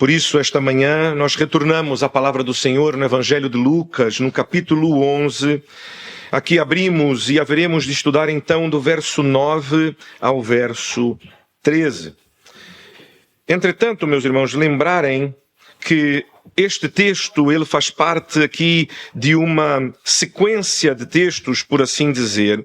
Por isso, esta manhã, nós retornamos à palavra do Senhor no Evangelho de Lucas, no capítulo 11. Aqui abrimos e haveremos de estudar então do verso 9 ao verso 13. Entretanto, meus irmãos, lembrarem que este texto, ele faz parte aqui de uma sequência de textos, por assim dizer,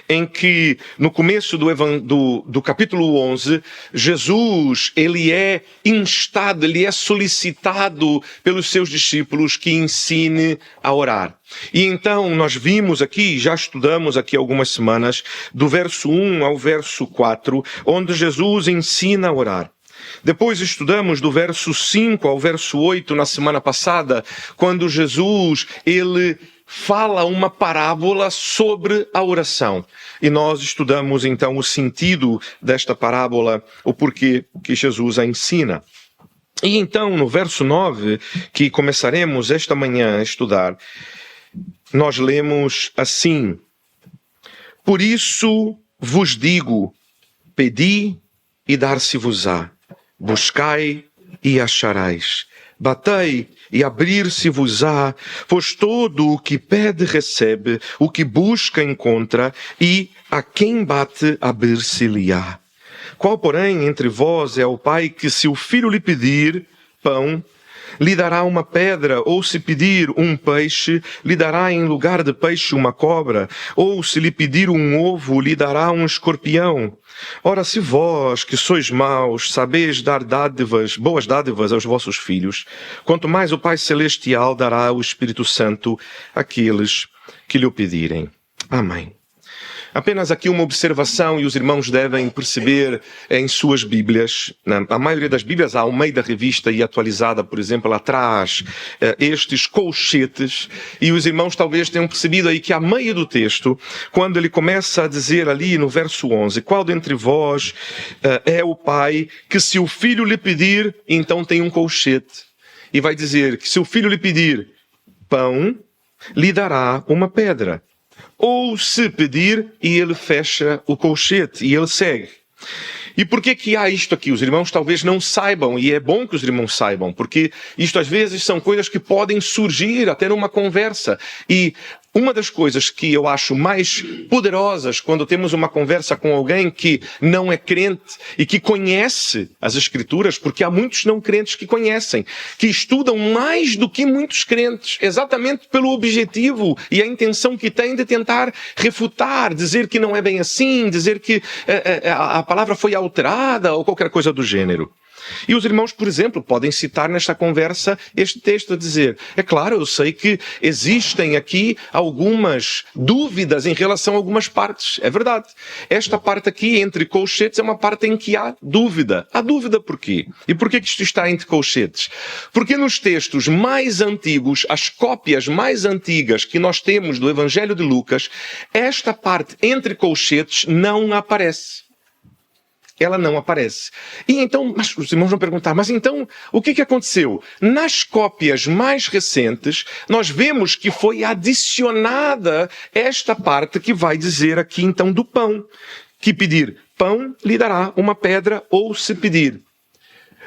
em que no começo do capítulo 11, Jesus, ele é instado, ele é solicitado pelos seus discípulos que ensine a orar. E então nós vimos aqui, já estudamos aqui algumas semanas, do verso 1 ao verso 4, onde Jesus ensina a orar. Depois estudamos do verso 5 ao verso 8 na semana passada, quando Jesus, ele fala uma parábola sobre a oração. E nós estudamos então o sentido desta parábola, o porquê que Jesus a ensina. E então no verso 9, que começaremos esta manhã a estudar, nós lemos assim: Por isso vos digo, pedi e dar-se-vos-á. Buscai e achareis, batei e abrir-se-vos-á, pois todo o que pede recebe, o que busca encontra, e a quem bate abrir-se-lhe-á. Qual, porém, entre vós é o pai que, se o filho lhe pedir pão, lhe dará uma pedra, ou se pedir um peixe, lhe dará em lugar de peixe uma cobra, ou se lhe pedir um ovo, lhe dará um escorpião? Ora, se vós, que sois maus, sabeis dar boas dádivas aos vossos filhos, quanto mais o Pai Celestial dará o Espírito Santo àqueles que lhe o pedirem. Amém. Apenas aqui uma observação, e os irmãos devem perceber em suas Bíblias. A maioria das Bíblias, a Almeida Revista e Atualizada, por exemplo, ela traz estes colchetes, e os irmãos talvez tenham percebido aí que a meio do texto, quando ele começa a dizer ali no verso 11, qual dentre vós é o pai que, se o filho lhe pedir, então tem um colchete, e vai dizer que se o filho lhe pedir pão, lhe dará uma pedra. Ou se pedir, e ele fecha o colchete, e ele segue. E por que há isto aqui? Os irmãos talvez não saibam, e é bom que os irmãos saibam, porque isto às vezes são coisas que podem surgir até numa conversa. E uma das coisas que eu acho mais poderosas quando temos uma conversa com alguém que não é crente e que conhece as Escrituras, porque há muitos não crentes que conhecem, que estudam mais do que muitos crentes, exatamente pelo objetivo e a intenção que têm de tentar refutar, dizer que não é bem assim, dizer que a palavra foi alterada ou qualquer coisa do gênero. E os irmãos, por exemplo, podem citar nesta conversa este texto a dizer, é claro, eu sei que existem aqui algumas dúvidas em relação a algumas partes. É verdade. Esta parte aqui, entre colchetes, é uma parte em que há dúvida. Há dúvida por quê? E por que isto está entre colchetes? Porque nos textos mais antigos, as cópias mais antigas que nós temos do Evangelho de Lucas, esta parte entre colchetes não aparece. Ela não aparece. E então, mas os irmãos vão perguntar, mas então, o que aconteceu? Nas cópias mais recentes, nós vemos que foi adicionada esta parte que vai dizer aqui então do pão. Que pedir pão lhe dará uma pedra, ou se pedir.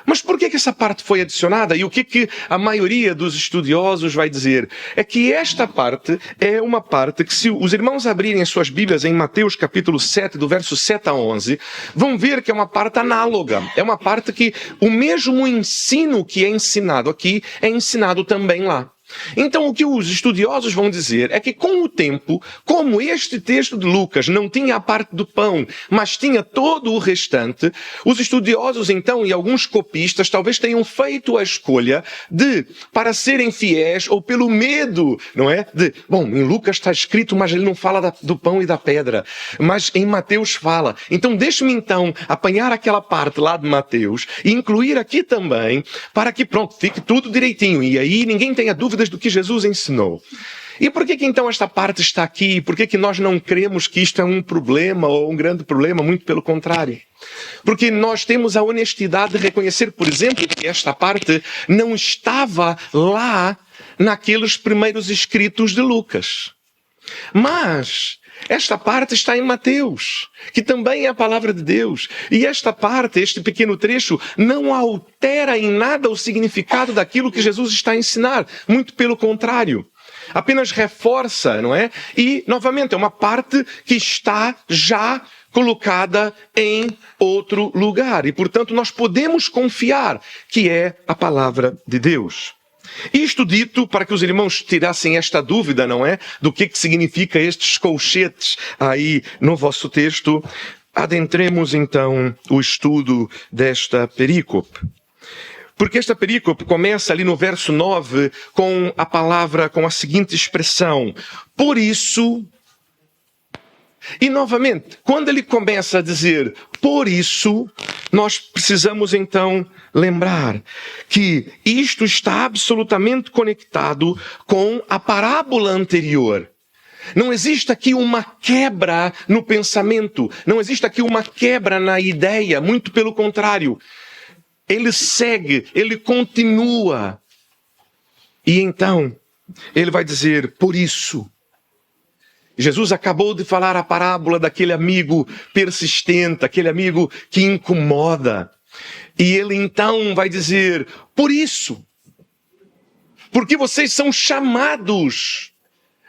Mas por que essa parte foi adicionada? E o que a maioria dos estudiosos vai dizer? É que esta parte é uma parte que, se os irmãos abrirem as suas Bíblias em Mateus capítulo 7, do verso 7 a 11, vão ver que é uma parte análoga. É uma parte que o mesmo ensino que é ensinado aqui é ensinado também lá. Então o que os estudiosos vão dizer é que com o tempo, como este texto de Lucas não tinha a parte do pão, mas tinha todo o restante, os estudiosos então e alguns copistas talvez tenham feito a escolha de, para serem fiéis ou pelo medo, não é? Em Lucas está escrito, mas ele não fala do pão e da pedra, mas em Mateus fala. Então deixe-me então apanhar aquela parte lá de Mateus e incluir aqui também, para que fique tudo direitinho e aí ninguém tenha dúvida do que Jesus ensinou. E por que então esta parte está aqui? Por que nós não cremos que isto é um problema ou um grande problema? Muito pelo contrário. Porque nós temos a honestidade de reconhecer, por exemplo, que esta parte não estava lá naqueles primeiros escritos de Lucas. Mas Esta parte está em Mateus, que também é a palavra de Deus. E esta parte, este pequeno trecho, não altera em nada o significado daquilo que Jesus está a ensinar. Muito pelo contrário. Apenas reforça, não é? E, novamente, é uma parte que está já colocada em outro lugar. E, portanto, nós podemos confiar que é a palavra de Deus. Isto dito para que os irmãos tirassem esta dúvida, não é? Do que significa estes colchetes aí no vosso texto. Adentremos então o estudo desta perícope. Porque esta perícope começa ali no verso 9 com a palavra, com a seguinte expressão: por isso. E novamente, quando ele começa a dizer por isso, nós precisamos então lembrar que isto está absolutamente conectado com a parábola anterior. Não existe aqui uma quebra no pensamento, não existe aqui uma quebra na ideia, muito pelo contrário. Ele segue, ele continua. E então, ele vai dizer, por isso. Jesus acabou de falar a parábola daquele amigo persistente, aquele amigo que incomoda. E ele então vai dizer, por isso, porque vocês são chamados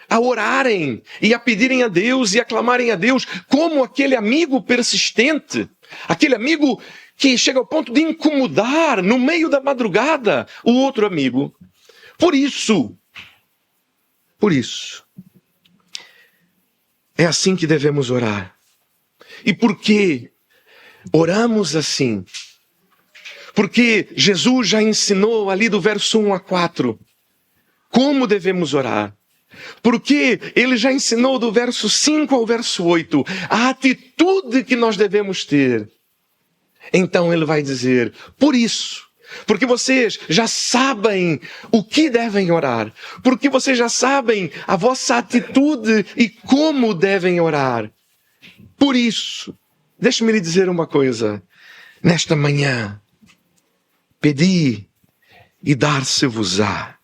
a orarem e a pedirem a Deus e a clamarem a Deus, como aquele amigo persistente, aquele amigo que chega ao ponto de incomodar no meio da madrugada o outro amigo. Por isso, é assim que devemos orar. E por que oramos assim? Porque Jesus já ensinou ali do verso 1 a 4 como devemos orar. Porque ele já ensinou do verso 5 ao verso 8 a atitude que nós devemos ter. Então ele vai dizer, por isso, porque vocês já sabem o que devem orar, porque vocês já sabem a vossa atitude e como devem orar. Por isso, deixe-me lhe dizer uma coisa, nesta manhã, pedi e dar-se-vos-á.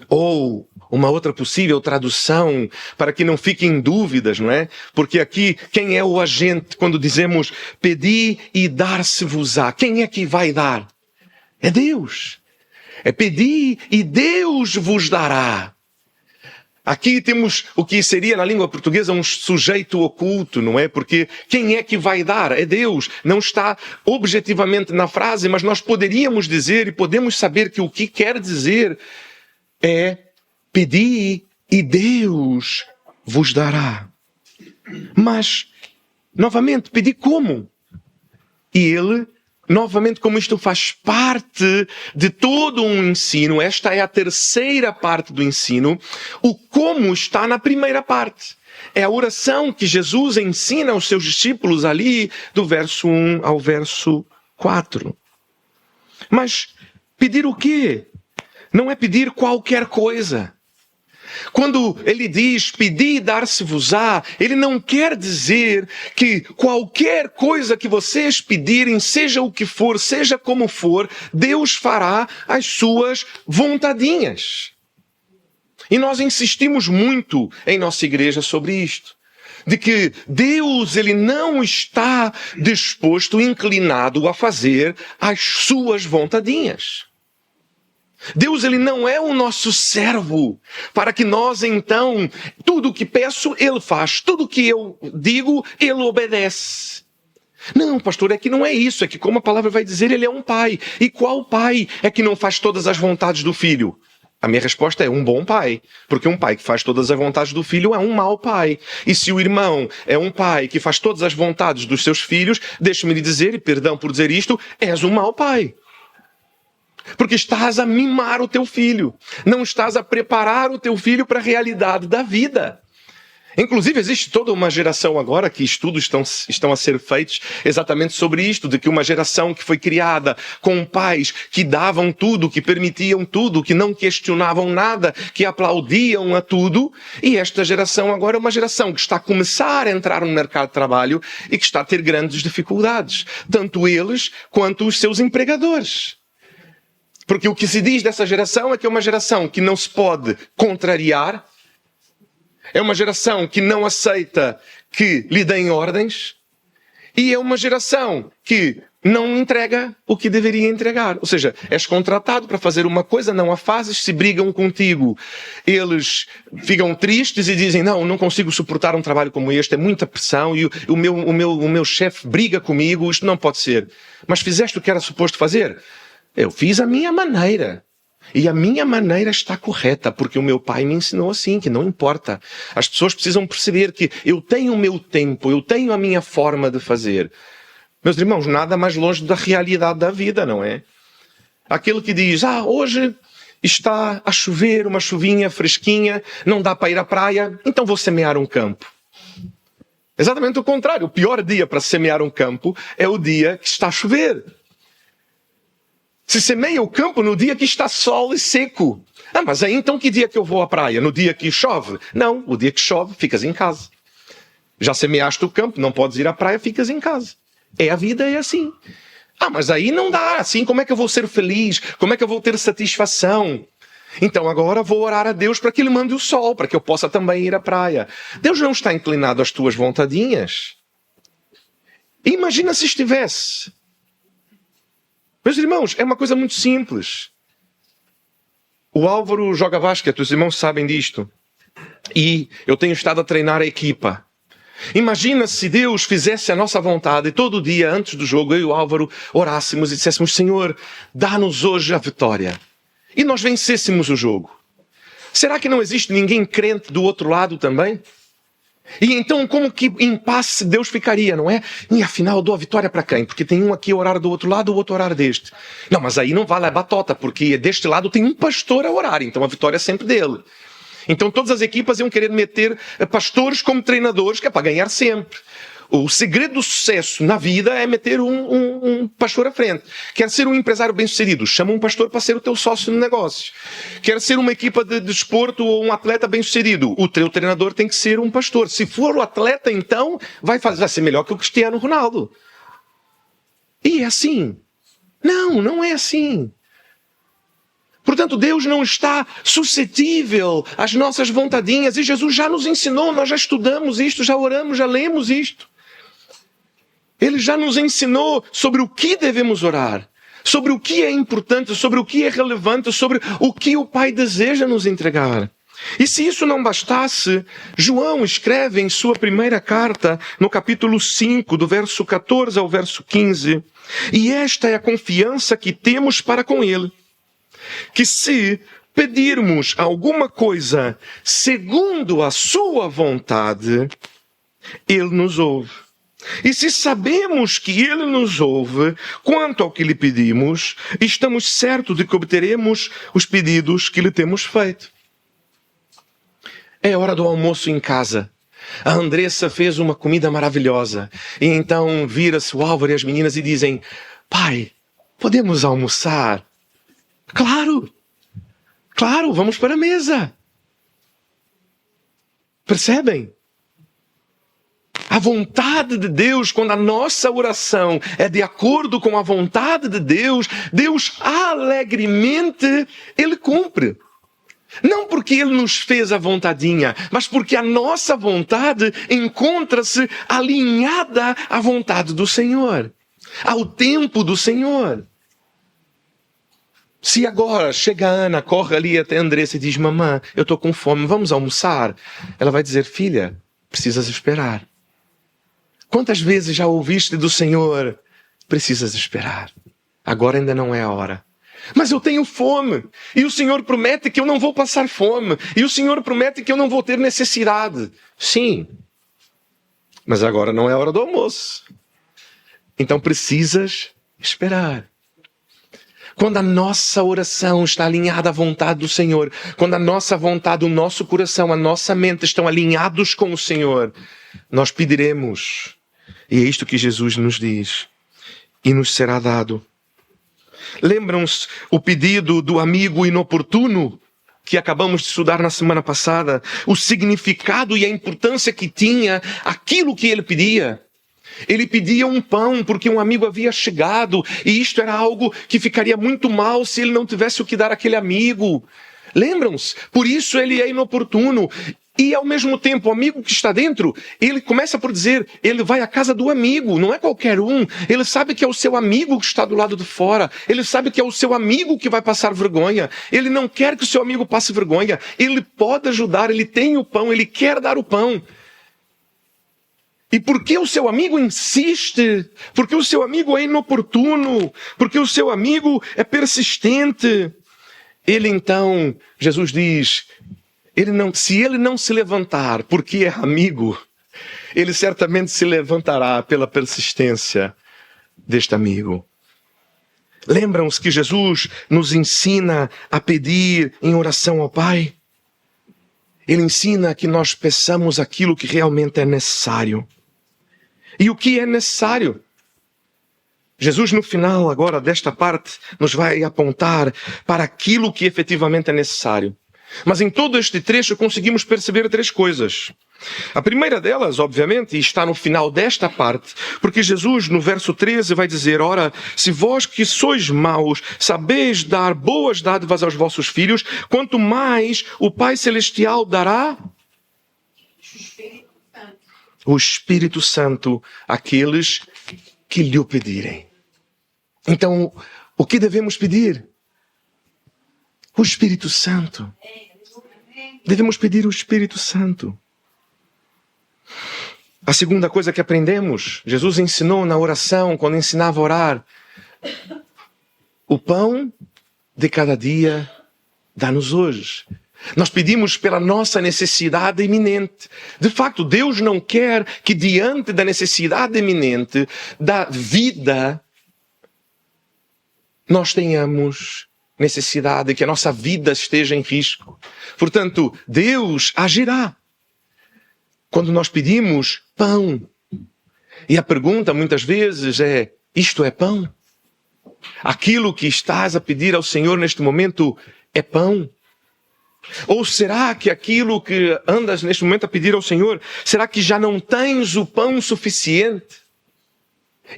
Ou uma outra possível tradução, para que não fiquem dúvidas, não é? Porque aqui, quem é o agente quando dizemos pedi e dar-se-vos-á? Quem é que vai dar? É Deus. É pedir e Deus vos dará. Aqui temos o que seria na língua portuguesa um sujeito oculto, não é? Porque quem é que vai dar? É Deus. Não está objetivamente na frase, mas nós poderíamos dizer e podemos saber que o que quer dizer é pedir e Deus vos dará. Mas, novamente, pedir como? E ele, novamente, como isto faz parte de todo um ensino, esta é a terceira parte do ensino, o como está na primeira parte. É a oração que Jesus ensina aos seus discípulos ali, do verso 1 ao verso 4. Mas pedir o quê? Não é pedir qualquer coisa. Quando ele diz pedir e dar-se-vos-á, ele não quer dizer que qualquer coisa que vocês pedirem, seja o que for, seja como for, Deus fará as suas vontadinhas. E nós insistimos muito em nossa igreja sobre isto. De que Deus, ele não está disposto, inclinado a fazer as suas vontadinhas. Deus, ele não é o nosso servo para que nós, então, tudo o que peço, ele faz. Tudo o que eu digo, ele obedece. Não, pastor, é que não é isso. É que, como a palavra vai dizer, ele é um pai. E qual pai é que não faz todas as vontades do filho? A minha resposta é um bom pai. Porque um pai que faz todas as vontades do filho é um mau pai. E se o irmão é um pai que faz todas as vontades dos seus filhos, deixe-me lhe dizer, e perdão por dizer isto, és um mau pai. Porque estás a mimar o teu filho. Não estás a preparar o teu filho para a realidade da vida. Inclusive, existe toda uma geração agora que estudos estão a ser feitos exatamente sobre isto, de que uma geração que foi criada com pais que davam tudo, que permitiam tudo, que não questionavam nada, que aplaudiam a tudo, e esta geração agora é uma geração que está a começar a entrar no mercado de trabalho e que está a ter grandes dificuldades, tanto eles quanto os seus empregadores. Porque o que se diz dessa geração é que é uma geração que não se pode contrariar, É uma geração que não aceita que lhe deem ordens. E é uma geração que não entrega o que deveria entregar. Ou seja, és contratado para fazer uma coisa, não a fazes, se brigam contigo. Eles ficam tristes e dizem, não consigo suportar um trabalho como este, é muita pressão e o meu chefe briga comigo, isto não pode ser. Mas fizeste o que era suposto fazer? Eu fiz a minha maneira. E a minha maneira está correta, porque o meu pai me ensinou assim, que não importa. As pessoas precisam perceber que eu tenho o meu tempo, eu tenho a minha forma de fazer. Meus irmãos, nada mais longe da realidade da vida, não é? Aquele que diz, hoje está a chover, uma chuvinha fresquinha, não dá para ir à praia, então vou semear um campo. Exatamente o contrário. O pior dia para semear um campo é o dia que está a chover. Se semeia o campo no dia que está sol e seco. Mas aí então que dia que eu vou à praia? No dia que chove? Não, o dia que chove, ficas em casa. Já semeaste o campo, não podes ir à praia, ficas em casa. A vida é assim. Mas aí não dá. Assim, como é que eu vou ser feliz? Como é que eu vou ter satisfação? Então agora vou orar a Deus para que Ele mande o sol, para que eu possa também ir à praia. Deus não está inclinado às tuas vontadinhas. Imagina se estivesse. Meus irmãos, é uma coisa muito simples. O Álvaro joga basquete, os irmãos sabem disto. E eu tenho estado a treinar a equipa. Imagina se Deus fizesse a nossa vontade e todo dia antes do jogo eu e o Álvaro orássemos e disséssemos, Senhor, dá-nos hoje a vitória. E nós vencêssemos o jogo. Será que não existe ninguém crente do outro lado também? E então como que em paz Deus ficaria, não é? E afinal eu dou a vitória para quem? Porque tem um aqui a orar do outro lado, o outro a orar deste. Não, mas aí não vale a batota, porque deste lado tem um pastor a orar, então a vitória é sempre dele. Então todas as equipas iam querer meter pastores como treinadores, que é para ganhar sempre. O segredo do sucesso na vida é meter um pastor à frente. Quer ser um empresário bem-sucedido? Chama um pastor para ser o teu sócio no negócio. Quer ser uma equipa de desporto ou um atleta bem-sucedido? O teu treinador tem que ser um pastor. Se for o atleta, então, vai ser melhor que o Cristiano Ronaldo. E é assim. Não é assim. Portanto, Deus não está suscetível às nossas vontadinhas. E Jesus já nos ensinou, nós já estudamos isto, já oramos, já lemos isto. Ele já nos ensinou sobre o que devemos orar, sobre o que é importante, sobre o que é relevante, sobre o que o Pai deseja nos entregar. E se isso não bastasse, João escreve em sua primeira carta, no capítulo 5, do verso 14 ao verso 15, e esta é a confiança que temos para com Ele, que se pedirmos alguma coisa segundo a sua vontade, Ele nos ouve. E se sabemos que Ele nos ouve quanto ao que lhe pedimos, estamos certos de que obteremos os pedidos que lhe temos feito. É hora do almoço em casa. A Andressa fez uma comida maravilhosa. E então vira-se o Álvaro e as meninas e dizem, pai, podemos almoçar? Claro, vamos para a mesa. Percebem? A vontade de Deus, quando a nossa oração é de acordo com a vontade de Deus, Deus alegremente, Ele cumpre. Não porque Ele nos fez a vontadinha, mas porque a nossa vontade encontra-se alinhada à vontade do Senhor, ao tempo do Senhor. Se agora chega a Ana, corre ali até a Andressa e diz, mamãe, eu estou com fome, vamos almoçar? Ela vai dizer, filha, precisas esperar. Quantas vezes já ouviste do Senhor, precisas esperar, agora ainda não é a hora. Mas eu tenho fome, e o Senhor promete que eu não vou passar fome, e o Senhor promete que eu não vou ter necessidade. Sim, mas agora não é a hora do almoço. Então precisas esperar. Quando a nossa oração está alinhada à vontade do Senhor, quando a nossa vontade, o nosso coração, a nossa mente estão alinhados com o Senhor, nós pediremos. E é isto que Jesus nos diz. E nos será dado. Lembram-se o pedido do amigo inoportuno que acabamos de estudar na semana passada? O significado e a importância que tinha aquilo que ele pedia. Ele pedia um pão porque um amigo havia chegado e isto era algo que ficaria muito mal se ele não tivesse o que dar àquele amigo. Lembram-se? Por isso ele é inoportuno. E ao mesmo tempo, o amigo que está dentro, ele começa por dizer, ele vai à casa do amigo, não é qualquer um. Ele sabe que é o seu amigo que está do lado de fora. Ele sabe que é o seu amigo que vai passar vergonha. Ele não quer que o seu amigo passe vergonha. Ele pode ajudar, ele tem o pão, ele quer dar o pão. E porque o seu amigo insiste, porque o seu amigo é inoportuno, porque o seu amigo é persistente, ele então, Jesus diz, se ele não se levantar porque é amigo, ele certamente se levantará pela persistência deste amigo. Lembram-se que Jesus nos ensina a pedir em oração ao Pai? Ele ensina que nós peçamos aquilo que realmente é necessário. E o que é necessário? Jesus, no final agora desta parte, nos vai apontar para aquilo que efetivamente é necessário. Mas em todo este trecho conseguimos perceber 3 coisas. A primeira delas, obviamente, está no final desta parte, porque Jesus, no verso 13, vai dizer, ora, se vós que sois maus, sabeis dar boas dádivas aos vossos filhos, quanto mais o Pai Celestial dará o Espírito Santo àqueles que lhe o pedirem. Então, o que devemos pedir? O Espírito Santo. Devemos pedir o Espírito Santo. A segunda coisa que aprendemos, Jesus ensinou na oração, quando ensinava a orar, o pão de cada dia dá-nos hoje. Nós pedimos pela nossa necessidade iminente. De facto, Deus não quer que diante da necessidade iminente da vida, nós tenhamos necessidade, que a nossa vida esteja em risco. Portanto, Deus agirá quando nós pedimos pão. E a pergunta muitas vezes é, isto é pão? Aquilo que estás a pedir ao Senhor neste momento é pão? Ou será que aquilo que andas neste momento a pedir ao Senhor, será que já não tens o pão suficiente?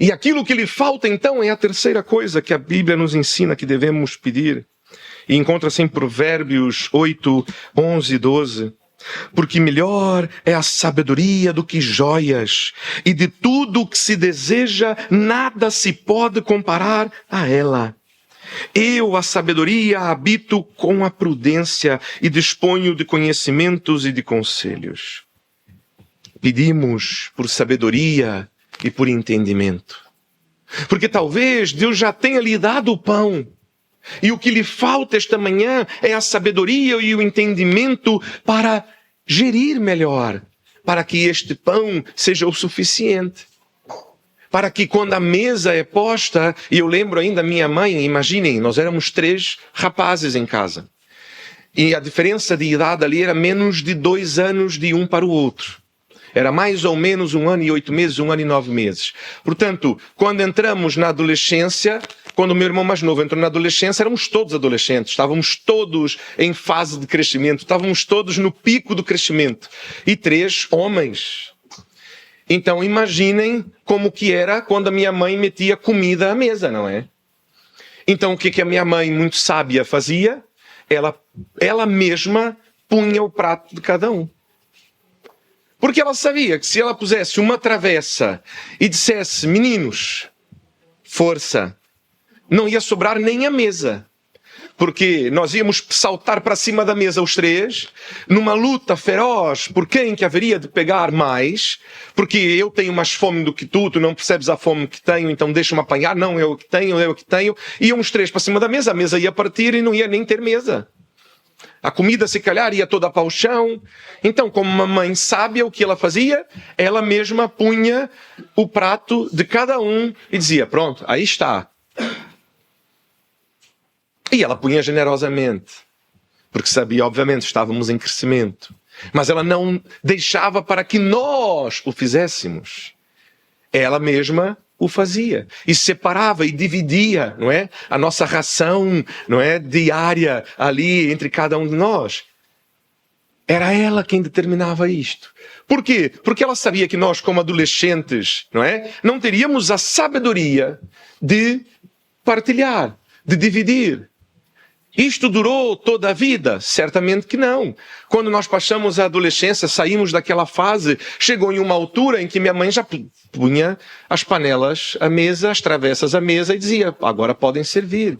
E aquilo que lhe falta então é a terceira coisa que a Bíblia nos ensina que devemos pedir. E encontra-se em Provérbios 8, 11 e 12. Porque melhor é a sabedoria do que joias, e de tudo o que se deseja, nada se pode comparar a ela. Eu, a sabedoria, habito com a prudência e disponho de conhecimentos e de conselhos. Pedimos por sabedoria e por entendimento. Porque talvez Deus já tenha lhe dado o pão. E o que lhe falta esta manhã é a sabedoria e o entendimento para gerir melhor. Para que este pão seja o suficiente. Para que quando a mesa é posta, e eu lembro ainda minha mãe, imaginem, nós éramos 3 rapazes em casa. E a diferença de idade ali era menos de 2 anos de um para o outro. Era mais ou menos 1 ano e 8 meses, 1 ano e 9 meses. Portanto, quando entramos na adolescência, quando o meu irmão mais novo entrou na adolescência, éramos todos adolescentes. Estávamos todos em fase de crescimento. Estávamos todos no pico do crescimento. E 3 homens. Então imaginem como que era quando a minha mãe metia comida à mesa, não é? Então o que a minha mãe, muito sábia, fazia? Ela mesma punha o prato de cada um. Porque ela sabia que se ela pusesse uma travessa e dissesse, meninos, força, não ia sobrar nem a mesa. Porque nós íamos saltar para cima da mesa os 3, numa luta feroz por quem que haveria de pegar mais, porque eu tenho mais fome do que tu não percebes a fome que tenho, então deixa-me apanhar, não, eu que tenho. Iam os 3 para cima da mesa, a mesa ia partir e não ia nem ter mesa. A comida, se calhar, ia toda para o chão. Então, como uma mãe sábia, o que ela fazia? Ela mesma punha o prato de cada um e dizia, pronto, aí está. E ela punha generosamente, porque sabia, obviamente, estávamos em crescimento. Mas ela não deixava para que nós o fizéssemos. Ela mesma o fazia. E separava e dividia, não é? A nossa ração, não é? Diária ali entre cada um de nós. Era ela quem determinava isto. Por quê? Porque ela sabia que nós, como adolescentes, não é? Não teríamos a sabedoria de partilhar, de dividir. Isto durou toda a vida? Certamente que não. Quando nós passamos a adolescência, saímos daquela fase, chegou em uma altura em que minha mãe já punha as panelas à mesa, as travessas à mesa e dizia, agora podem servir.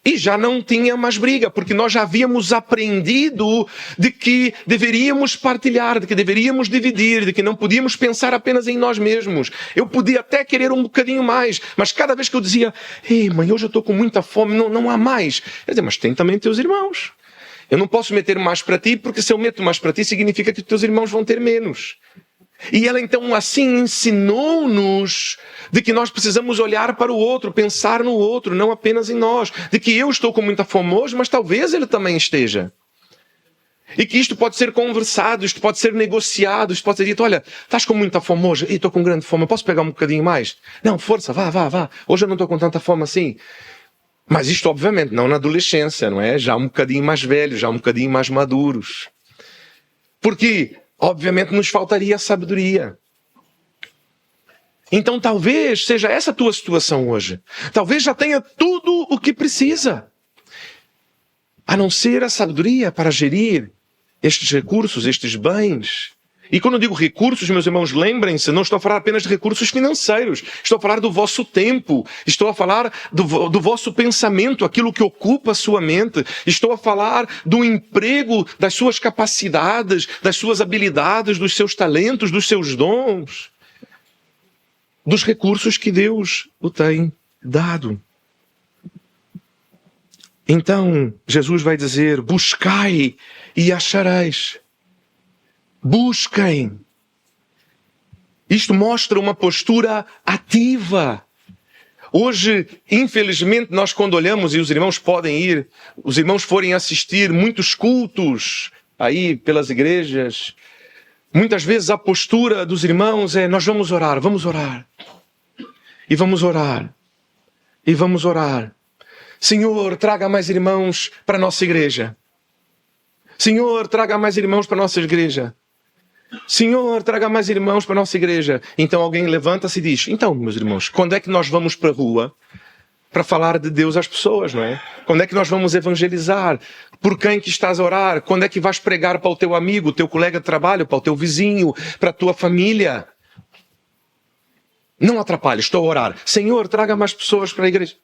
E já não tinha mais briga, porque nós já havíamos aprendido de que deveríamos partilhar, de que deveríamos dividir, de que não podíamos pensar apenas em nós mesmos. Eu podia até querer um bocadinho mais, mas cada vez que eu dizia, ei mãe, hoje eu estou com muita fome, não há mais. Eu dizia, mas tem também teus irmãos. Eu não posso meter mais para ti, porque se eu meto mais para ti, significa que os teus irmãos vão ter menos. E ela então assim ensinou-nos de que nós precisamos olhar para o outro, pensar no outro, não apenas em nós. De que eu estou com muita fome hoje, mas talvez ele também esteja. E que isto pode ser conversado, isto pode ser negociado, isto pode ser dito, olha, estás com muita fome hoje? Estou com grande fome, posso pegar um bocadinho mais? Não, força, vá. Hoje eu não estou com tanta fome assim. Mas isto obviamente não na adolescência, não é? Já um bocadinho mais velhos, já um bocadinho mais maduros. Porque obviamente nos faltaria sabedoria. Então talvez seja essa a tua situação hoje. Talvez já tenha tudo o que precisa. A não ser a sabedoria para gerir estes recursos, estes bens. E quando eu digo recursos, meus irmãos, lembrem-se, não estou a falar apenas de recursos financeiros. Estou a falar do vosso tempo. Estou a falar do vosso pensamento, aquilo que ocupa a sua mente. Estou a falar do emprego das suas capacidades, das suas habilidades, dos seus talentos, dos seus dons. Dos recursos que Deus o tem dado. Então, Jesus vai dizer, buscai e achareis. Busquem. Isto mostra uma postura ativa. Hoje, infelizmente, nós quando olhamos, e os irmãos podem ir, os irmãos forem assistir muitos cultos aí pelas igrejas, muitas vezes a postura dos irmãos é, nós vamos orar. E vamos orar. E vamos orar. Senhor, traga mais irmãos para a nossa igreja. Senhor, traga mais irmãos para a nossa igreja. Senhor, traga mais irmãos para a nossa igreja. Então alguém levanta-se e diz, então, meus irmãos, quando é que nós vamos para a rua para falar de Deus às pessoas, não é? Quando é que nós vamos evangelizar? Por quem que estás a orar? Quando é que vais pregar para o teu amigo, teu colega de trabalho, para o teu vizinho, para a tua família? Não atrapalhe, estou a orar. Senhor, traga mais pessoas para a igreja.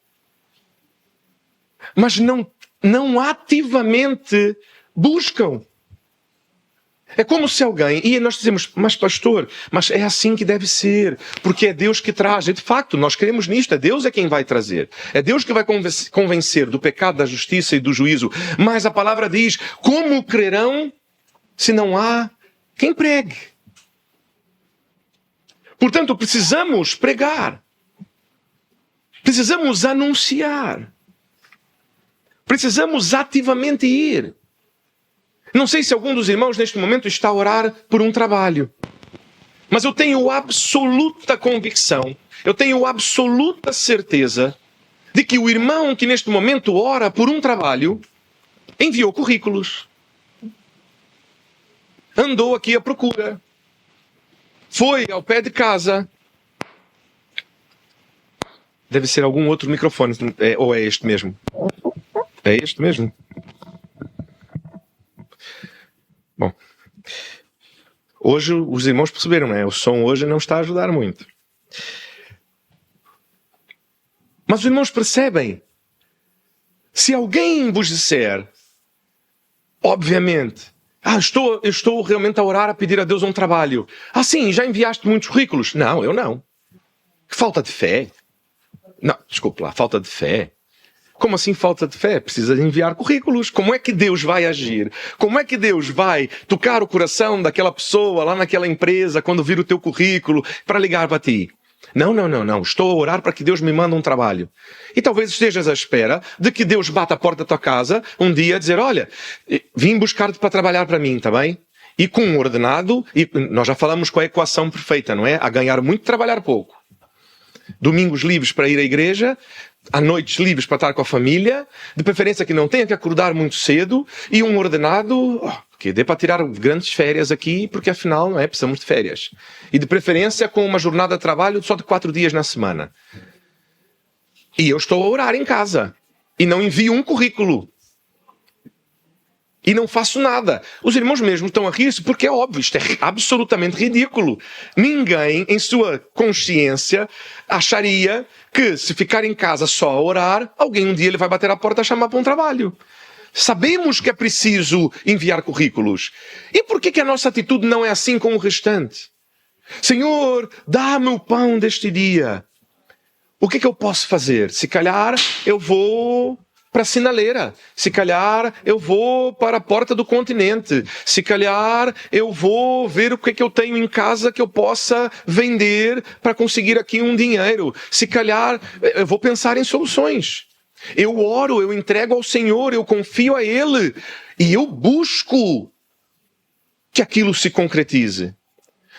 Mas não ativamente buscam. É como se alguém, e nós dizemos, mas pastor, mas é assim que deve ser, porque é Deus que traz. E de facto, nós cremos nisto, é Deus é quem vai trazer. É Deus que vai convencer do pecado, da justiça e do juízo. Mas a palavra diz, como crerão se não há quem pregue? Portanto, precisamos pregar. Precisamos anunciar. Precisamos ativamente ir. Não sei se algum dos irmãos neste momento está a orar por um trabalho. Mas eu tenho absoluta convicção, eu tenho absoluta certeza de que o irmão que neste momento ora por um trabalho enviou currículos. Andou aqui à procura. Foi ao pé de casa. Deve ser algum outro microfone, ou é este mesmo? É este mesmo? Bom, hoje os irmãos perceberam, não é? O som hoje não está a ajudar muito. Mas os irmãos percebem. Se alguém vos disser, obviamente, eu estou realmente a orar, a pedir a Deus um trabalho. Sim, já enviaste muitos currículos? Não, eu não. Que falta de fé. Não, desculpe lá, falta de fé. Como assim falta de fé? Precisa de enviar currículos. Como é que Deus vai agir? Como é que Deus vai tocar o coração daquela pessoa lá naquela empresa quando vir o teu currículo para ligar para ti? Não. Estou a orar para que Deus me mande um trabalho. E talvez estejas à espera de que Deus bata a porta da tua casa um dia a dizer, olha, vim buscar-te para trabalhar para mim, está bem? E com um ordenado, e nós já falamos com a equação perfeita, não é? A ganhar muito, trabalhar pouco. Domingos livres para ir à igreja, há noites livres para estar com a família, de preferência que não tenha que acordar muito cedo, e um ordenado que dê para tirar grandes férias aqui, porque afinal não é, precisamos de férias. E de preferência com uma jornada de trabalho só de 4 dias na semana. E eu estou a orar em casa, e não envio um currículo. e não faço nada. Os irmãos mesmo estão a rir-se porque é óbvio, isto é absolutamente ridículo. Ninguém, em sua consciência, acharia que se ficar em casa só a orar, alguém um dia ele vai bater à porta a chamar para um trabalho. Sabemos que é preciso enviar currículos. E por que a nossa atitude não é assim com o restante? Senhor, dá-me o pão deste dia. O que eu posso fazer? Se calhar eu vou para a sinaleira. Se calhar eu vou para a porta do continente. Se calhar eu vou ver o que eu tenho em casa que eu possa vender para conseguir aqui um dinheiro. Se calhar eu vou pensar em soluções. Eu oro, eu entrego ao Senhor, eu confio a Ele e eu busco que aquilo se concretize.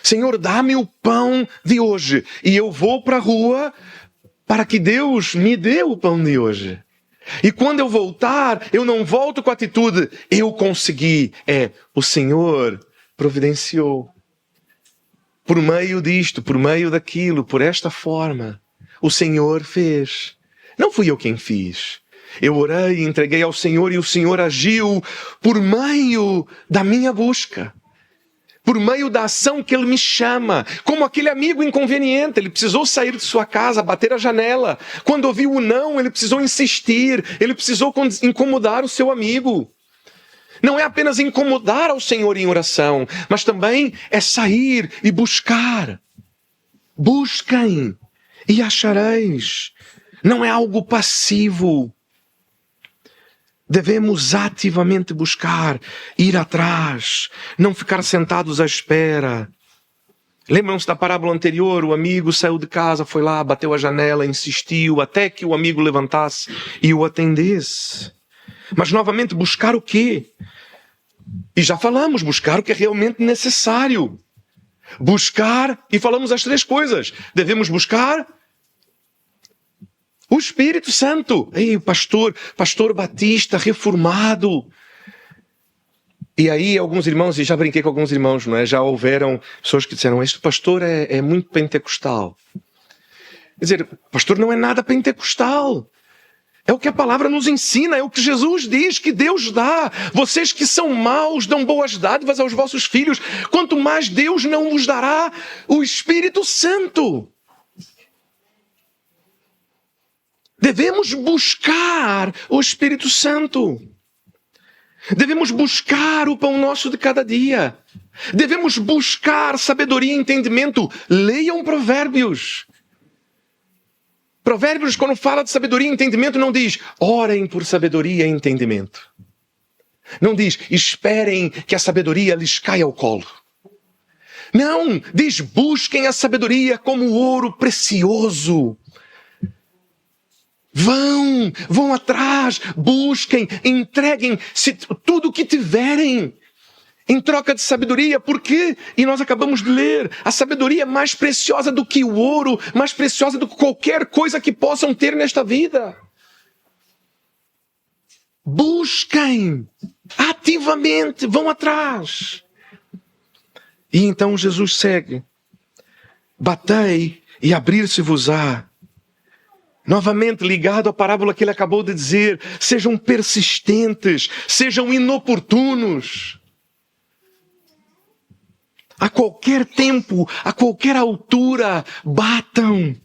Senhor, dá-me o pão de hoje e eu vou para a rua para que Deus me dê o pão de hoje. E quando eu voltar, eu não volto com a atitude, eu consegui. O Senhor providenciou. Por meio disto, por meio daquilo, por esta forma, o Senhor fez. Não fui eu quem fiz. Eu orei e entreguei ao Senhor e o Senhor agiu por meio da minha busca. Por meio da ação que Ele me chama. Como aquele amigo inconveniente. Ele precisou sair de sua casa, bater a janela. Quando ouviu o não, ele precisou insistir. Ele precisou incomodar o seu amigo. Não é apenas incomodar ao Senhor em oração, mas também é sair e buscar. Busquem e achareis. Não é algo passivo. Devemos ativamente buscar, ir atrás, não ficar sentados à espera. Lembram-se da parábola anterior? O amigo saiu de casa, foi lá, bateu a janela, insistiu, até que o amigo levantasse e o atendesse. Mas novamente, buscar o quê? E já falamos, buscar o que é realmente necessário. Buscar, e falamos as três coisas. Devemos buscar o Espírito Santo. Ei, pastor Batista, reformado. E aí alguns irmãos, e já brinquei com alguns irmãos, não é? Já houveram pessoas que disseram, este pastor é muito pentecostal. Quer dizer, pastor não é nada pentecostal. É o que a palavra nos ensina, é o que Jesus diz que Deus dá. Vocês que são maus dão boas dádivas aos vossos filhos. Quanto mais Deus não vos dará o Espírito Santo. Devemos buscar o Espírito Santo. Devemos buscar o pão nosso de cada dia. Devemos buscar sabedoria e entendimento. Leiam Provérbios. Provérbios, quando fala de sabedoria e entendimento, não diz orem por sabedoria e entendimento. Não diz esperem que a sabedoria lhes caia ao colo. Não, diz busquem a sabedoria como ouro precioso. Vão atrás, busquem, entreguem tudo o que tiverem em troca de sabedoria. Por quê? E nós acabamos de ler, a sabedoria é mais preciosa do que o ouro, mais preciosa do que qualquer coisa que possam ter nesta vida. Busquem, ativamente, vão atrás. E então Jesus segue. Batei e abrir-se-vos-á. Novamente ligado à parábola que ele acabou de dizer, sejam persistentes, sejam inoportunos. A qualquer tempo, a qualquer altura, batam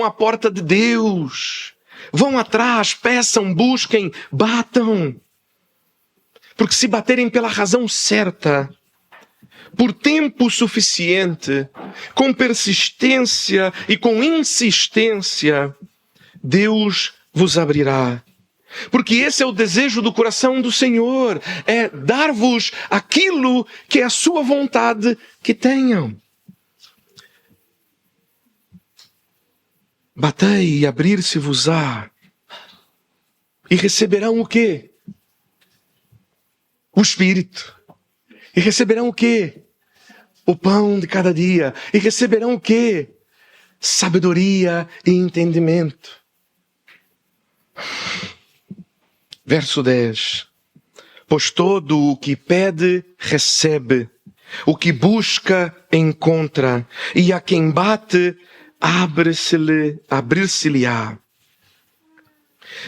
à porta de Deus. Vão atrás, peçam, busquem, batam. Porque se baterem pela razão certa, por tempo suficiente, com persistência e com insistência, Deus vos abrirá. Porque esse é o desejo do coração do Senhor, é dar-vos aquilo que é a sua vontade que tenham. Batei e abrir-se-vos-á. E receberão o quê? O Espírito. E receberão o quê? O pão de cada dia. E receberão o quê? Sabedoria e entendimento. Verso 10. Pois todo o que pede, recebe. O que busca, encontra. E a quem bate, abrir-se-lhe-á.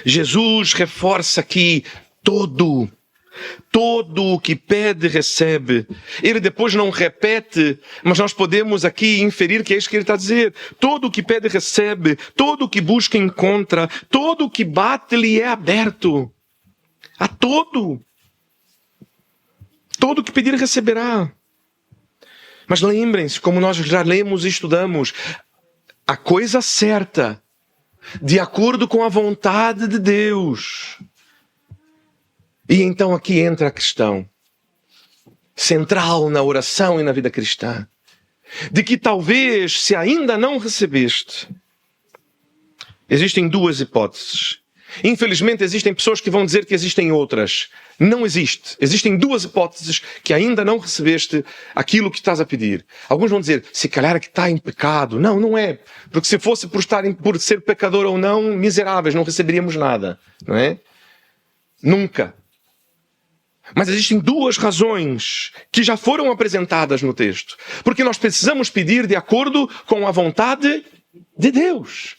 Jesus reforça aqui todo. Todo o que pede, recebe. Ele depois não repete, mas nós podemos aqui inferir que é isso que ele está a dizer. Todo o que pede, recebe. Todo o que busca, encontra. Todo o que bate, lhe é aberto. A todo. Todo o que pedir, receberá. Mas lembrem-se, como nós já lemos e estudamos, a coisa certa, de acordo com a vontade de Deus. E então aqui entra a questão central na oração e na vida cristã, de que talvez, se ainda não recebeste, existem duas hipóteses. Infelizmente existem pessoas que vão dizer que existem outras. Não existe. Existem duas hipóteses que ainda não recebeste aquilo que estás a pedir. Alguns vão dizer, se calhar é que está em pecado. Não, não é. Porque se fosse por ser pecador ou não, miseráveis, não receberíamos nada. Não é? Nunca. Mas existem duas razões que já foram apresentadas no texto. Porque nós precisamos pedir de acordo com a vontade de Deus.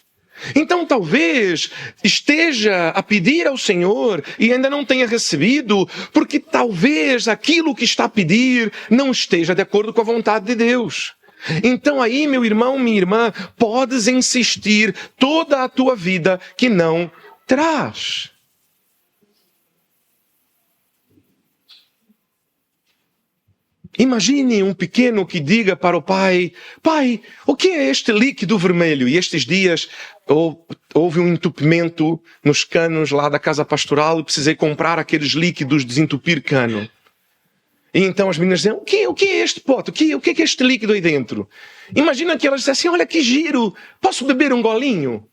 Então talvez esteja a pedir ao Senhor e ainda não tenha recebido, porque talvez aquilo que está a pedir não esteja de acordo com a vontade de Deus. Então aí, meu irmão, minha irmã, podes insistir toda a tua vida que não traz. Imagine um pequeno que diga para o pai, pai, o que é este líquido vermelho? E estes dias houve um entupimento nos canos lá da casa pastoral e precisei comprar aqueles líquidos de desentupir cano. E então as meninas dizem, o que é este pote? O que é este líquido aí dentro? Imagina que elas dissessem, olha que giro, posso beber um golinho?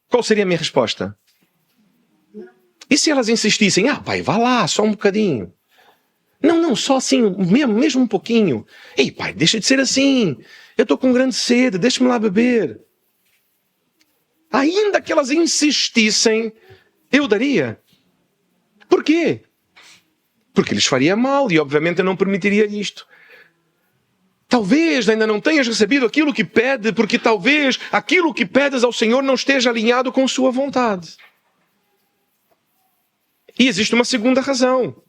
Qual seria a minha resposta? E se elas insistissem, pai, vá lá, só um bocadinho. Não, só assim, mesmo um pouquinho. Ei, pai, deixa de ser assim. Eu estou com grande sede, deixa-me lá beber. Ainda que elas insistissem, eu daria. Por quê? Porque lhes faria mal e obviamente eu não permitiria isto. Talvez ainda não tenhas recebido aquilo que pede, porque talvez aquilo que pedes ao Senhor não esteja alinhado com sua vontade. E existe uma segunda razão.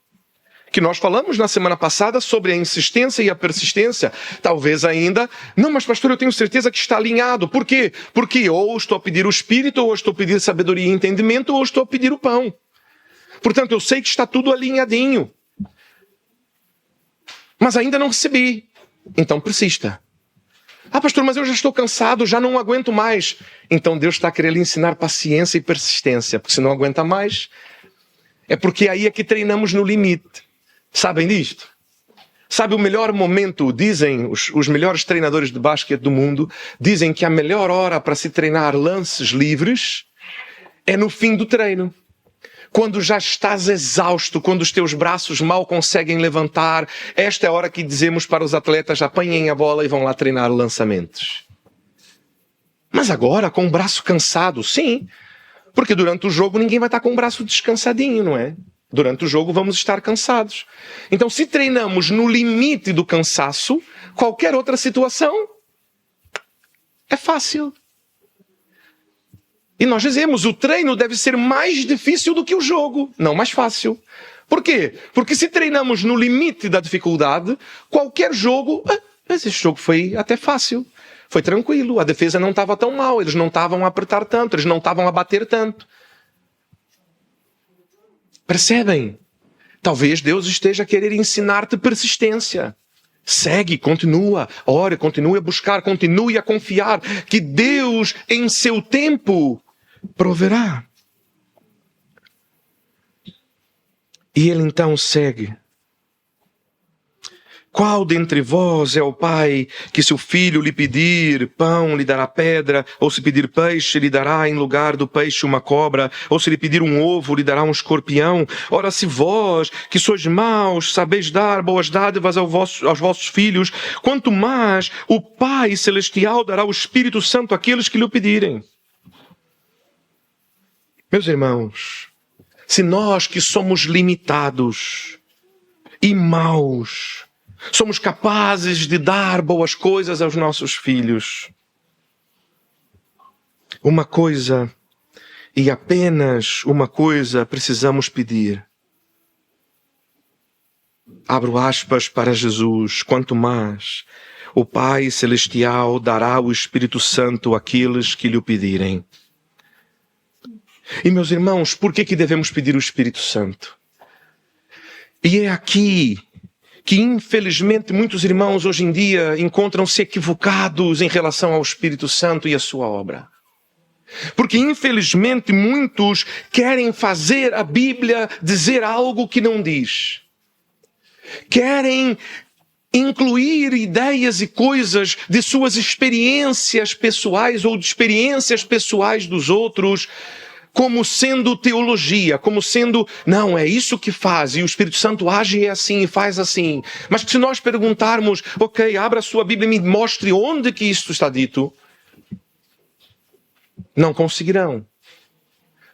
Que nós falamos na semana passada sobre a insistência e a persistência. Talvez ainda, não, mas pastor, eu tenho certeza que está alinhado. Por quê? Porque ou estou a pedir o Espírito, ou estou a pedir sabedoria e entendimento, ou estou a pedir o pão. Portanto, eu sei que está tudo alinhadinho. Mas ainda não recebi. Então persista. Pastor, mas eu já estou cansado, já não aguento mais. Então Deus está querendo lhe ensinar paciência e persistência. Porque se não aguenta mais, é porque aí é que treinamos no limite. Sabem disto? Sabe o melhor momento, dizem os melhores treinadores de basquete do mundo, dizem que a melhor hora para se treinar lances livres é no fim do treino. Quando já estás exausto, quando os teus braços mal conseguem levantar, esta é a hora que dizemos para os atletas, apanhem a bola e vão lá treinar lançamentos. Mas agora, com o braço cansado, sim, porque durante o jogo ninguém vai estar com o braço descansadinho, não é? Durante o jogo vamos estar cansados. Então, se treinamos no limite do cansaço, qualquer outra situação é fácil. E nós dizemos, o treino deve ser mais difícil do que o jogo, não mais fácil. Por quê? Porque se treinamos no limite da dificuldade, qualquer jogo, mas esse jogo foi até fácil. Foi tranquilo, a defesa não estava tão mal, eles não estavam a apertar tanto, eles não estavam a bater tanto. Percebem? Talvez Deus esteja a querer ensinar-te persistência. Segue, continua, ore, continue a buscar, continue a confiar que Deus, em seu tempo, proverá. E ele então segue. Qual dentre vós é o pai que se o filho lhe pedir pão, lhe dará pedra? Ou se pedir peixe, lhe dará em lugar do peixe uma cobra? Ou se lhe pedir um ovo, lhe dará um escorpião? Ora, se vós, que sois maus, sabeis dar boas dádivas aos vossos filhos, quanto mais o Pai Celestial dará o Espírito Santo àqueles que lhe o pedirem. Meus irmãos, se nós que somos limitados e maus, somos capazes de dar boas coisas aos nossos filhos, uma coisa E apenas uma coisa precisamos pedir. Abro aspas para Jesus. Quanto mais o Pai Celestial dará o Espírito Santo àqueles que lhe o pedirem. E meus irmãos, por que devemos pedir o Espírito Santo? E é aqui que infelizmente muitos irmãos hoje em dia encontram-se equivocados em relação ao Espírito Santo e a sua obra. Porque infelizmente muitos querem fazer a Bíblia dizer algo que não diz. Querem incluir ideias e coisas de suas experiências pessoais ou de experiências pessoais dos outros como sendo teologia, como sendo, não, é isso que faz, e o Espírito Santo age assim e faz assim. Mas se nós perguntarmos, ok, abra a sua Bíblia e me mostre onde que isso está dito, não conseguirão.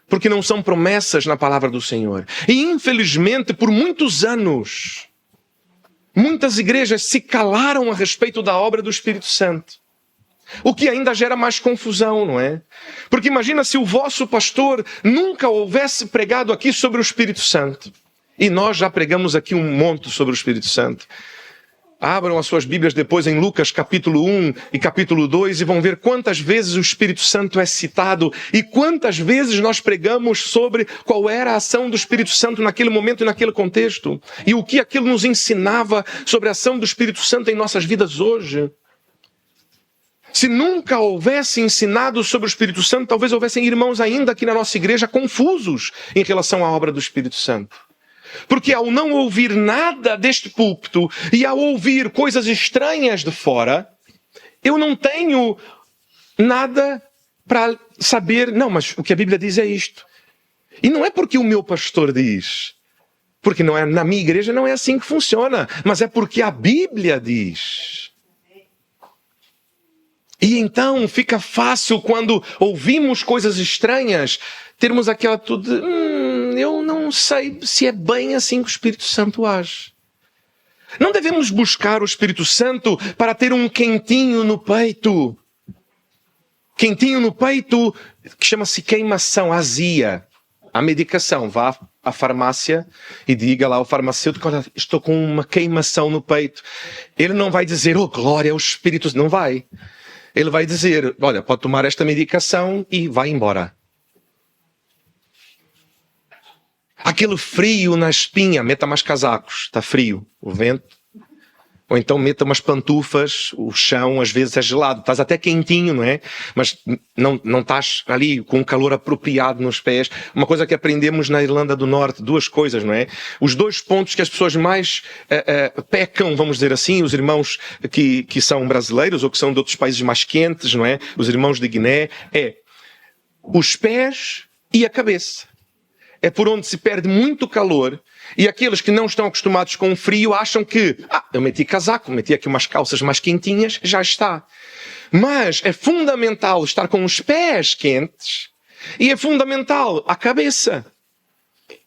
Porque não são promessas na palavra do Senhor. E infelizmente, por muitos anos, muitas igrejas se calaram a respeito da obra do Espírito Santo. O que ainda gera mais confusão, não é? Porque imagina se o vosso pastor nunca houvesse pregado aqui sobre o Espírito Santo. E nós já pregamos aqui um monte sobre o Espírito Santo. Abram as suas Bíblias depois em Lucas capítulo 1 e capítulo 2 e vão ver quantas vezes o Espírito Santo é citado e quantas vezes nós pregamos sobre qual era a ação do Espírito Santo naquele momento e naquele contexto. E o que aquilo nos ensinava sobre a ação do Espírito Santo em nossas vidas hoje. Se nunca houvesse ensinado sobre o Espírito Santo, talvez houvessem irmãos ainda aqui na nossa igreja confusos em relação à obra do Espírito Santo. Porque ao não ouvir nada deste púlpito e ao ouvir coisas estranhas de fora, eu não tenho nada para saber, não, mas o que a Bíblia diz é isto. E não é porque o meu pastor diz, porque não é, na minha igreja não é assim que funciona, mas é porque a Bíblia diz. E então fica fácil quando ouvimos coisas estranhas, termos aquela atitude, eu não sei se é bem assim que o Espírito Santo age. Não devemos buscar o Espírito Santo para ter um quentinho no peito. Quentinho no peito que chama-se queimação, azia. A medicação, vá à farmácia e diga lá ao farmacêutico, olha, estou com uma queimação no peito. Ele não vai dizer, oh glória ao Espírito Santo, não vai. Ele vai dizer, olha, pode tomar esta medicação e vai embora. Aquele frio na espinha, meta mais casacos, está frio, o vento. Ou então meta umas pantufas, o chão às vezes é gelado, estás até quentinho, não é? Mas não estás ali com um calor apropriado nos pés. Uma coisa que aprendemos na Irlanda do Norte, duas coisas, não é? Os dois pontos que as pessoas mais pecam, vamos dizer assim, os irmãos que são brasileiros ou que são de outros países mais quentes, não é? Os irmãos de Guiné, é os pés e a cabeça. É por onde se perde muito calor e aqueles que não estão acostumados com o frio acham que, eu meti casaco, meti aqui umas calças mais quentinhas, já está. Mas é fundamental estar com os pés quentes e é fundamental a cabeça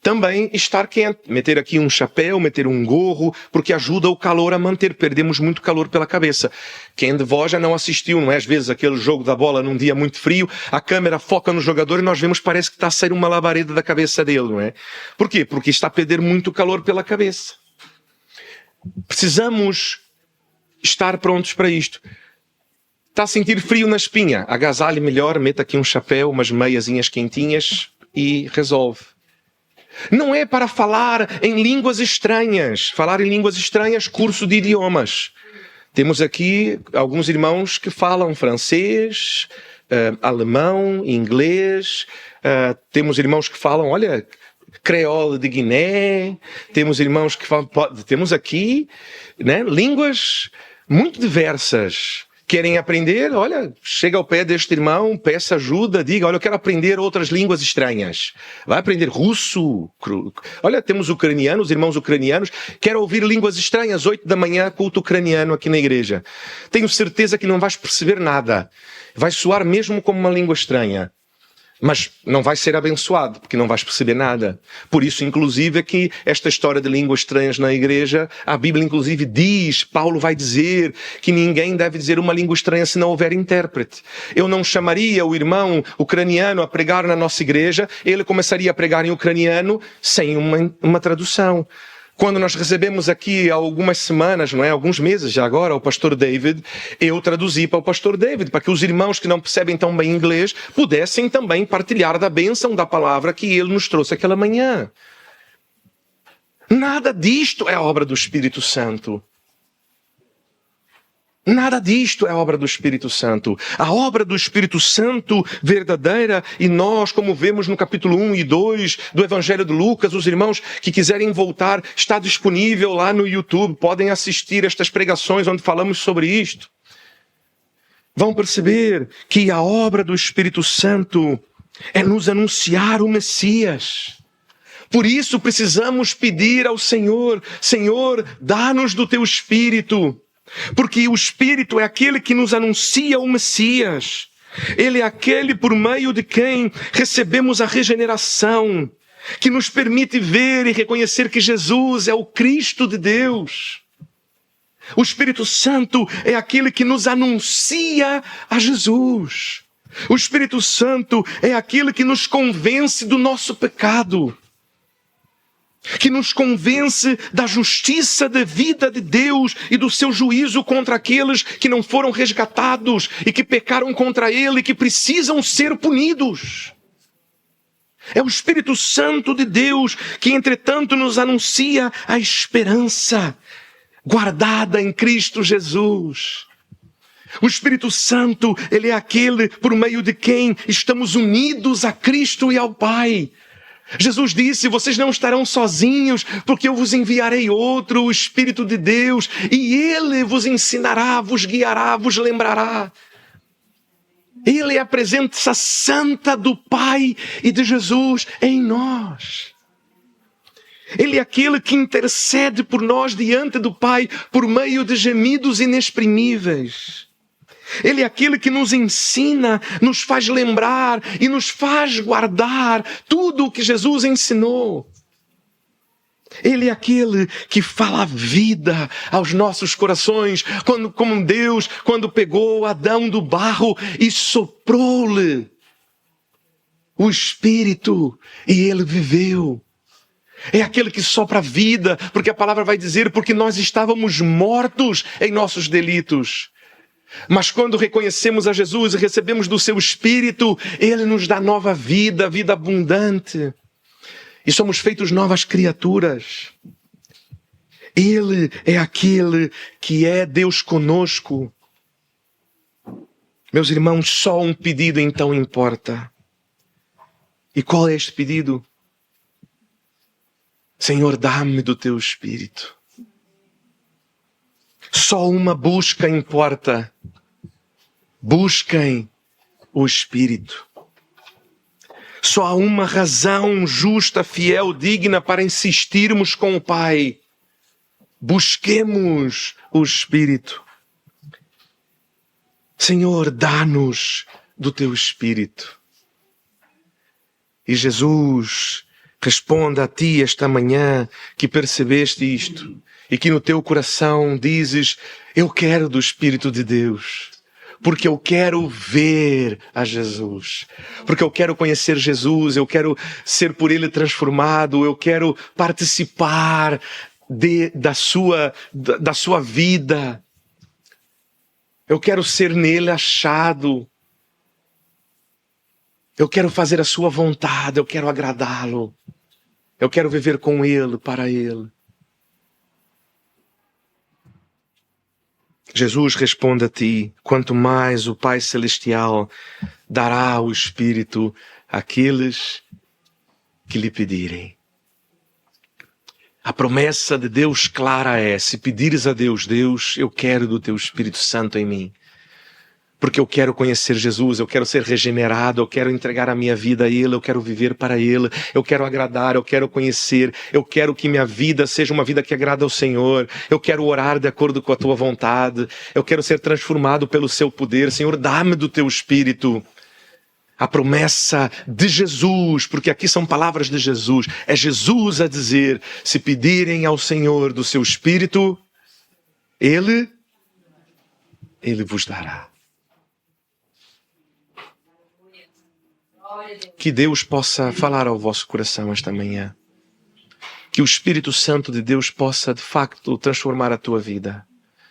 também estar quente. Meter aqui um chapéu, meter um gorro, porque ajuda o calor a manter. Perdemos muito calor pela cabeça. Quem de vós já não assistiu, não é? Às vezes aquele jogo da bola num dia muito frio, a câmera foca no jogador e nós vemos parece que está a sair uma labareda da cabeça dele, não é? Por quê? Porque está a perder muito calor pela cabeça. Precisamos estar prontos para isto. Está a sentir frio na espinha? Agasalhe melhor, meta aqui um chapéu, umas meiazinhas quentinhas e resolve. Não é para falar em línguas estranhas. Falar em línguas estranhas, curso de idiomas. Temos aqui alguns irmãos que falam francês, alemão, inglês. Temos irmãos que falam, olha, creole de Guiné. Temos irmãos que falam... Temos aqui, né, línguas muito diversas. Querem aprender? Olha, chega ao pé deste irmão, peça ajuda, diga, olha, eu quero aprender outras línguas estranhas. Vai aprender russo. Olha, temos ucranianos, irmãos ucranianos. Quero ouvir línguas estranhas, 8 da manhã, culto ucraniano aqui na igreja. Tenho certeza que não vais perceber nada. Vai soar mesmo como uma língua estranha. Mas não vais ser abençoado, porque não vais perceber nada. Por isso, inclusive, é que esta história de línguas estranhas na igreja, a Bíblia, inclusive, diz, Paulo vai dizer, que ninguém deve dizer uma língua estranha se não houver intérprete. Eu não chamaria o irmão ucraniano a pregar na nossa igreja, ele começaria a pregar em ucraniano sem uma tradução. Quando nós recebemos aqui há algumas semanas, não é? Alguns meses já agora, o pastor David, eu traduzi para o pastor David, para que os irmãos que não percebem tão bem inglês pudessem também partilhar da bênção da palavra que ele nos trouxe aquela manhã. Nada disto é obra do Espírito Santo. Nada disto é obra do Espírito Santo. A obra do Espírito Santo verdadeira, e nós, como vemos no capítulo 1 e 2 do Evangelho de Lucas, os irmãos que quiserem voltar, está disponível lá no YouTube, podem assistir estas pregações onde falamos sobre isto. Vão perceber que a obra do Espírito Santo é nos anunciar o Messias. Por isso precisamos pedir ao Senhor, Senhor, dá-nos do teu Espírito. Porque o Espírito é aquele que nos anuncia o Messias. Ele é aquele por meio de quem recebemos a regeneração, que nos permite ver e reconhecer que Jesus é o Cristo de Deus. O Espírito Santo é aquele que nos anuncia a Jesus. O Espírito Santo é aquele que nos convence do nosso pecado, que nos convence da justiça da vida de Deus e do seu juízo contra aqueles que não foram resgatados e que pecaram contra Ele e que precisam ser punidos. É o Espírito Santo de Deus que, entretanto, nos anuncia a esperança guardada em Cristo Jesus. O Espírito Santo, ele é aquele por meio de quem estamos unidos a Cristo e ao Pai. Jesus disse, vocês não estarão sozinhos, porque eu vos enviarei outro, o Espírito de Deus, e Ele vos ensinará, vos guiará, vos lembrará. Ele é a presença santa do Pai e de Jesus em nós. Ele é aquele que intercede por nós diante do Pai, por meio de gemidos inexprimíveis. Ele é aquele que nos ensina, nos faz lembrar e nos faz guardar tudo o que Jesus ensinou. Ele é aquele que fala a vida aos nossos corações, como Deus, quando pegou Adão do barro e soprou-lhe o Espírito e ele viveu. É aquele que sopra a vida, porque a palavra vai dizer, porque nós estávamos mortos em nossos delitos. Mas quando reconhecemos a Jesus e recebemos do seu Espírito, Ele nos dá nova vida, vida abundante. E somos feitos novas criaturas. Ele é aquele que é Deus conosco. Meus irmãos, só um pedido então importa. E qual é este pedido? Senhor, dá-me do teu Espírito. Só uma busca importa. Busquem o Espírito. Só há uma razão justa, fiel, digna para insistirmos com o Pai. Busquemos o Espírito. Senhor, dá-nos do teu Espírito. E Jesus responde a ti esta manhã que percebeste isto e que no teu coração dizes, eu quero do Espírito de Deus. Porque eu quero ver a Jesus. Porque eu quero conhecer Jesus, eu quero ser por Ele transformado, eu quero participar da sua vida. Eu quero ser nele achado. Eu quero fazer a sua vontade, eu quero agradá-lo. Eu quero viver com Ele, para Ele. Jesus responde a ti, quanto mais o Pai Celestial dará o Espírito àqueles que lhe pedirem. A promessa de Deus clara é, se pedires a Deus, Deus, eu quero do teu Espírito Santo em mim. Porque eu quero conhecer Jesus, eu quero ser regenerado, eu quero entregar a minha vida a Ele, eu quero viver para Ele, eu quero agradar, eu quero conhecer, eu quero que minha vida seja uma vida que agrada ao Senhor, eu quero orar de acordo com a Tua vontade, eu quero ser transformado pelo Seu poder. Senhor, dá-me do Teu Espírito. A promessa de Jesus, porque aqui são palavras de Jesus. É Jesus a dizer, se pedirem ao Senhor do seu Espírito, Ele vos dará. Que Deus possa falar ao vosso coração esta manhã. Que o Espírito Santo de Deus possa, de facto, transformar a tua vida.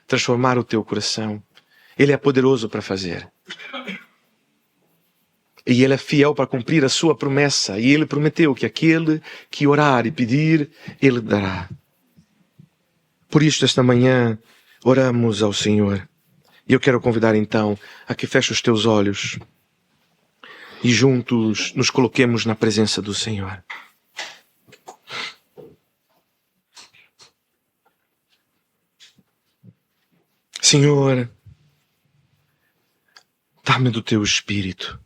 Transformar o teu coração. Ele é poderoso para fazer. E Ele é fiel para cumprir a sua promessa. E Ele prometeu que aquele que orar e pedir, Ele dará. Por isto, esta manhã, oramos ao Senhor. E eu quero convidar então a que feche os teus olhos e juntos nos coloquemos na presença do Senhor. Senhor, dá-me do teu Espírito.